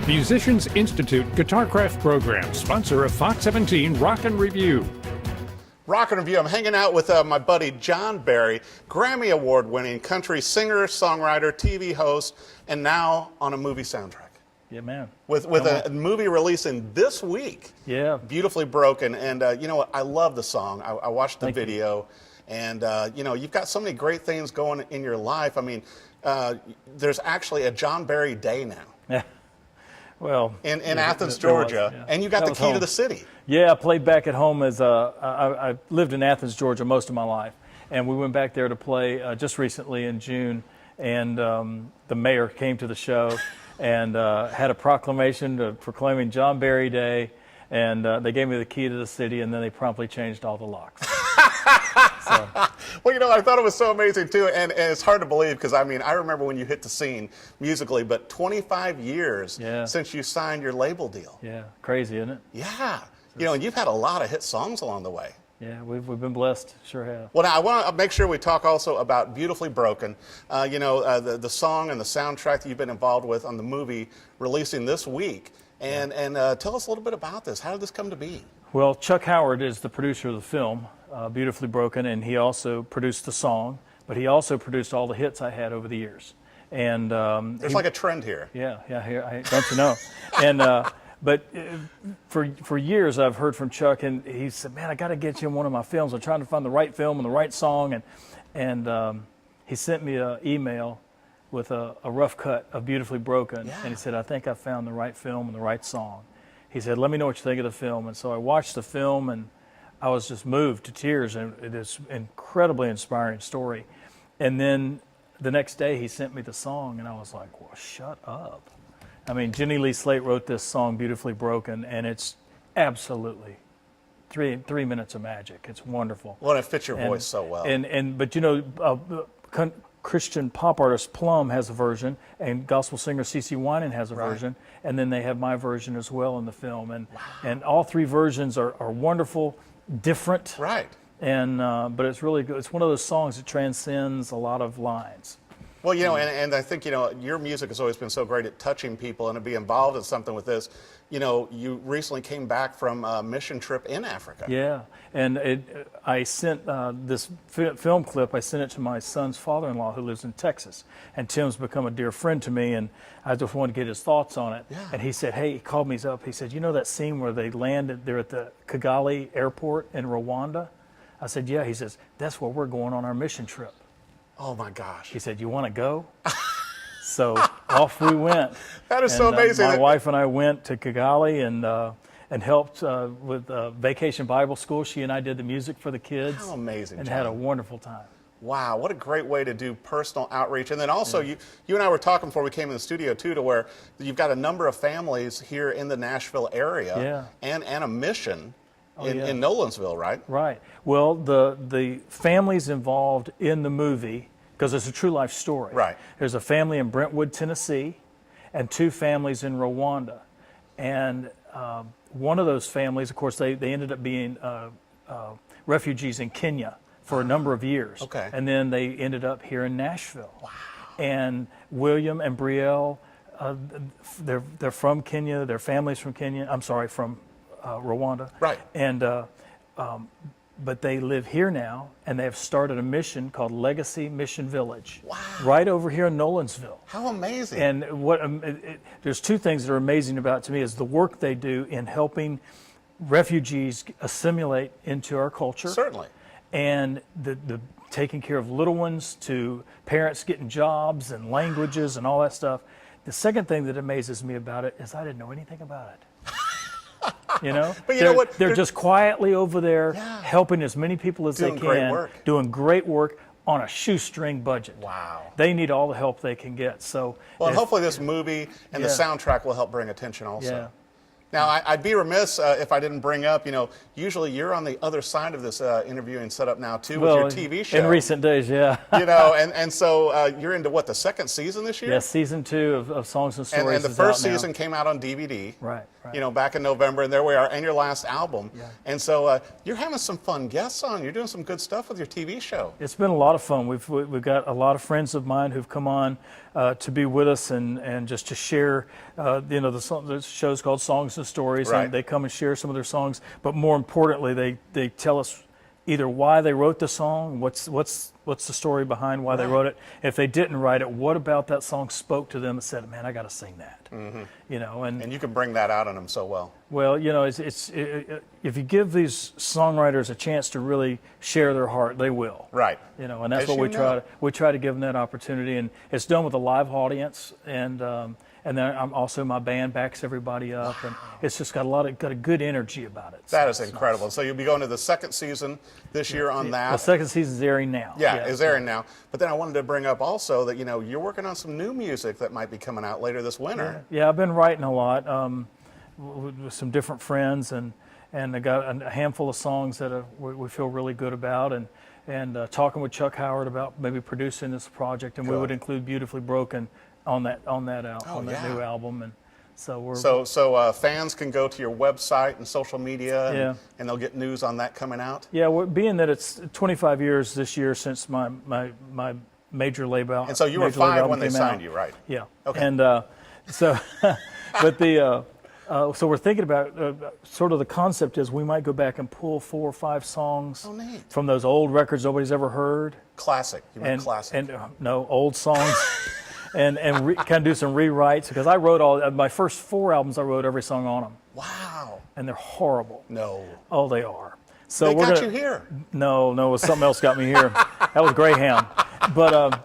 Musicians Institute Guitarcraft Program, sponsor of Fox 17 Rock and Review. Rock and Review. I'm hanging out with my buddy John Barry, Grammy Award-winning country singer, songwriter, TV host, and now on a movie soundtrack. Yeah, man. With a movie releasing this week. Yeah. Beautifully Broken. And you know what? I love the song. I watched the video. And, you know, you've got so many great things going in your life. I mean, there's actually a John Barry Day now. Yeah. Well, in Athens, Georgia. Yeah. And you got the key to the city. Yeah, I played back at home as I lived in Athens, Georgia most of my life. And we went back there to play just recently in June. And the mayor came to the show and had a proclamation proclaiming John Barry Day. And they gave me the key to the city, and then they promptly changed all the locks. So. Well, you know, I thought it was so amazing, too, and it's hard to believe because, I mean, I remember when you hit the scene musically, but 25 years since you signed your label deal. Yeah, crazy, isn't it? Yeah. You know, and you've had a lot of hit songs along the way. Yeah, we've been blessed, sure have. Well, now, I want to make sure we talk also about Beautifully Broken, you know, the song and the soundtrack that you've been involved with on the movie releasing this week. And tell us a little bit about this. How did this come to be? Well, Chuck Howard is the producer of the film, Beautifully Broken, and he also produced the song, but he also produced all the hits I had over the years. And there's like a trend here. Yeah, don't you know? And but for years I've heard from Chuck, and he said, "Man, I got to get you in one of my films. I'm trying to find the right film and the right song." And he sent me an email with a rough cut of Beautifully Broken, and he said, "I think I found the right film and the right song." He said, "Let me know what you think of the film." And so I watched the film, and I was just moved to tears, and it is an incredibly inspiring story. And then the next day he sent me the song, and I was like, well, shut up. I mean, Jenny Lee Slate wrote this song, Beautifully Broken, and it's absolutely three minutes of magic. It's wonderful. Well, it fits your voice so well. But you know, Christian pop artist Plum has a version, and gospel singer CeCe Winans has a version, and then they have my version as well in the film. And all three versions are wonderful, different. Right. And but it's really good. It's one of those songs that transcends a lot of lines. Well, you know, and I think, you know, your music has always been so great at touching people, and to be involved in something with this, you know, you recently came back from a mission trip in Africa. Yeah, and I sent this film clip, I sent it to my son's father-in-law who lives in Texas, and Tim's become a dear friend to me, and I just wanted to get his thoughts on it. Yeah. And he said, hey, he called me up, he said, you know that scene where they landed, they're at the Kigali airport in Rwanda? I said, yeah. He says, that's where we're going on our mission trip. Oh my gosh. He said, you want to go? So off we went. That is so amazing. My wife and I went to Kigali and helped with Vacation Bible School. She and I did the music for the kids. How amazing, and John. had a wonderful time. Wow, what a great way to do personal outreach. And then also, you and I were talking before we came in the studio, too, to where you've got a number of families here in the Nashville area and a mission in Nolensville, right? Right. Well, the families involved in the movie, because it's a true life story. Right. There's a family in Brentwood, Tennessee, and two families in Rwanda. And one of those families, of course, they ended up being refugees in Kenya for a number of years. Okay. And then they ended up here in Nashville. Wow. And William and Brielle, they're from Kenya. Their family's from Kenya. I'm sorry, from Rwanda. Right. And but they live here now, and they have started a mission called Legacy Mission Village. Wow. Right over here in Nolensville. How amazing. And what there's two things that are amazing about it to me is the work they do in helping refugees assimilate into our culture. Certainly. And the taking care of little ones to parents getting jobs and languages and all that stuff. The second thing that amazes me about it is I didn't know anything about it. You know, but you know what? They're just quietly over there helping as many people as they can, doing great work on a shoestring budget. Wow. They need all the help they can get. So, well, hopefully this movie and the soundtrack will help bring attention also. Yeah. Now, I'd be remiss if I didn't bring up, usually you're on the other side of this interviewing setup now, too, with your TV show. In recent days, yeah. And so you're into, what, the second season this year? Yes, season 2 of Songs and Stories. And the first season came out on DVD. Right. Back in November, and there we are, and your last album. Yeah. And so you're having some fun guests on. You're doing some good stuff with your TV show. It's been a lot of fun. We've got a lot of friends of mine who've come on to be with us and just to share, the show's called Songs and Stories, right. and they come and share some of their songs. But more importantly, they tell us either why they wrote the song, what's the story behind why they wrote it. If they didn't write it, what about that song spoke to them and said, man, I got to sing that. And you can bring that out on them so well. Well, if you give these songwriters a chance to really share their heart, they will. Right. And that's what we try to give them that opportunity, and it's done with a live audience, and then I'm also, my band backs everybody up, and it's just got a good energy about it. That is incredible. Nice. So you'll be going to the second season this year on that. The second season's airing now. Yeah, it's airing now. But then I wanted to bring up also that you're working on some new music that might be coming out later this winter. Yeah, I've been writing a lot with some different friends, and I got a handful of songs that we feel really good about, and talking with Chuck Howard about maybe producing this project, and we would include Beautifully Broken on that new album, and so we're so fans can go to your website and social media, and they'll get news on that coming out. Yeah, being that it's 25 years this year since my major label. And so you were 5 when they signed you, right? Yeah. Okay. And so, so we're thinking about sort of the concept is we might go back and pull 4 or 5 songs from those old records nobody's ever heard. Classic. You mean classic? And no, old songs. And kind of do some rewrites, because I wrote my first 4 albums. I wrote every song on them. Wow! And they're horrible. No. Oh, they are. So they got you here. No, it was something else got me here. That was Greyhound. But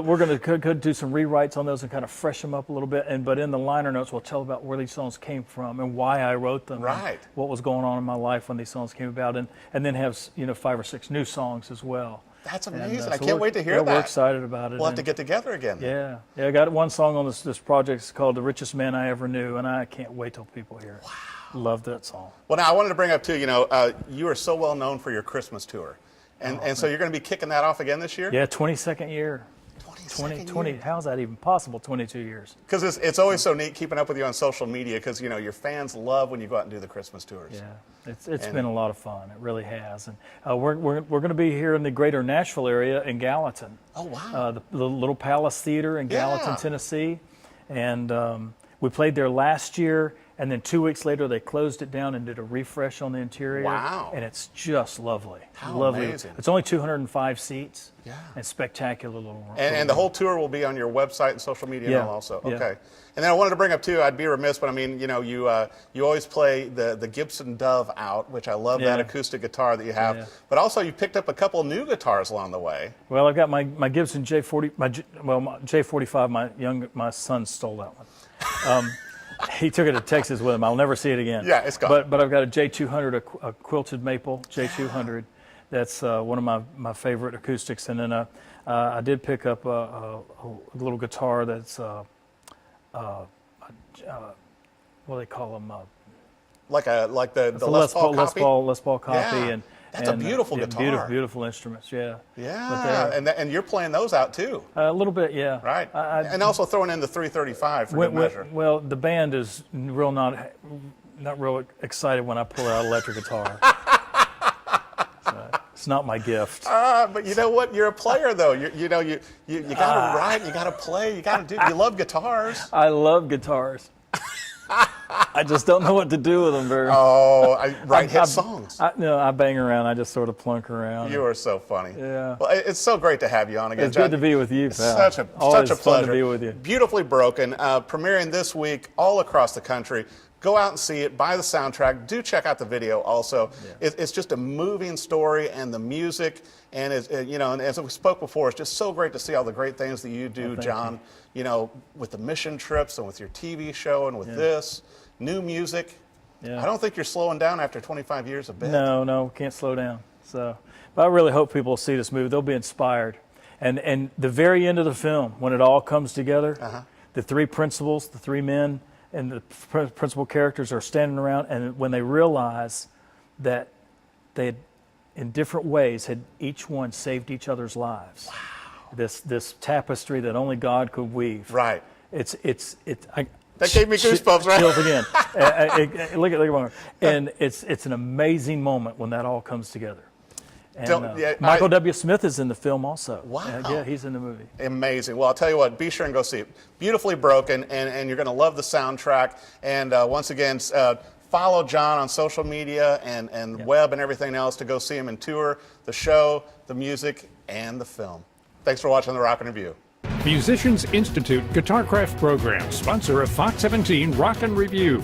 we're going to do some rewrites on those and kind of freshen them up a little bit. But in the liner notes, we'll tell about where these songs came from and why I wrote them. Right. What was going on in my life when these songs came about, and then have 5 or 6 new songs as well. That's amazing. I can't wait to hear that. We're excited about it. We'll have to get together again. Yeah. I got one song on this project. It's called The Richest Man I Ever Knew, and I can't wait till people hear it. Wow. Love that song. Well, now I wanted to bring up, too, you are so well known for your Christmas tour. And so you're going to be kicking that off again this year? Yeah, 22nd year. 20, how is that even possible, 22 years? Because it's always so neat keeping up with you on social media, because, your fans love when you go out and do the Christmas tours. Yeah, it's been a lot of fun. It really has. And we're going to be here in the greater Nashville area in Gallatin. Oh, wow. The Little Palace Theater in Gallatin, Tennessee. And we played there last year, and then 2 weeks later they closed it down and did a refresh on the interior. Wow. And it's just lovely. How lovely. Amazing. It's only 205 seats. Yeah. And spectacular little room. And the whole tour will be on your website and social media and all also. Yeah. Okay. And then I wanted to bring up, too, I'd be remiss, but I mean, you always play the Gibson Dove out, which I love that acoustic guitar that you have. Yeah. But also you picked up a couple new guitars along the way. Well, I've got my Gibson J40, my J45, my son stole that one. He took it to Texas with him. I'll never see it again. Yeah, it's gone. But I've got a J200, a quilted maple J200. That's one of my favorite acoustics. And then I did pick up a little guitar that's what do they call them? Like the Les Paul copy? Les Paul copy. Yeah. And that's a beautiful guitar. Beautiful instruments, yeah. Yeah, and you're playing those out too. A little bit, yeah. Right. And also throwing in the 335 for good measure. Well, the band is not real excited when I pull out electric guitar. It's not my gift. But you know what? You're a player, though. You got to write, you got to play, you love guitars. I love guitars. I just don't know what to do with them very much. Oh, I write hit songs. I bang around. I just sort of plunk around. You are so funny. Yeah. Well, it's so great to have you on again, It's John. good to be with you, pal. Such a pleasure. Fun to be with you. Beautifully Broken, premiering this week all across the country. Go out and see it. Buy the soundtrack. Do check out the video also. Yeah. It's just a moving story, and the music, and and as we spoke before, it's just so great to see all the great things that you do, John. With the mission trips and with your TV show and with this new music. Yeah. I don't think you're slowing down after 25 years of bed. No, can't slow down. So, but I really hope people will see this movie. They'll be inspired. And the very end of the film, when it all comes together, the 3 principals, the 3 men, and the principal characters are standing around, and when they realize that they had, in different ways, had each one saved each other's lives. Wow. This tapestry that only God could weave. Right. That gave me goosebumps, right? Chills again. Look at one. And it's an amazing moment when that all comes together. And Michael W. Smith is in the film also. Wow. Yeah, he's in the movie. Amazing. Well, I'll tell you what, be sure and go see it. Beautifully Broken, and you're going to love the soundtrack. And once again, follow John on social media and web and everything else to go see him and tour the show, the music, and the film. Thanks for watching The Rock and Review. Musicians Institute Guitarcraft program, sponsor of Fox 17 Rock and Review.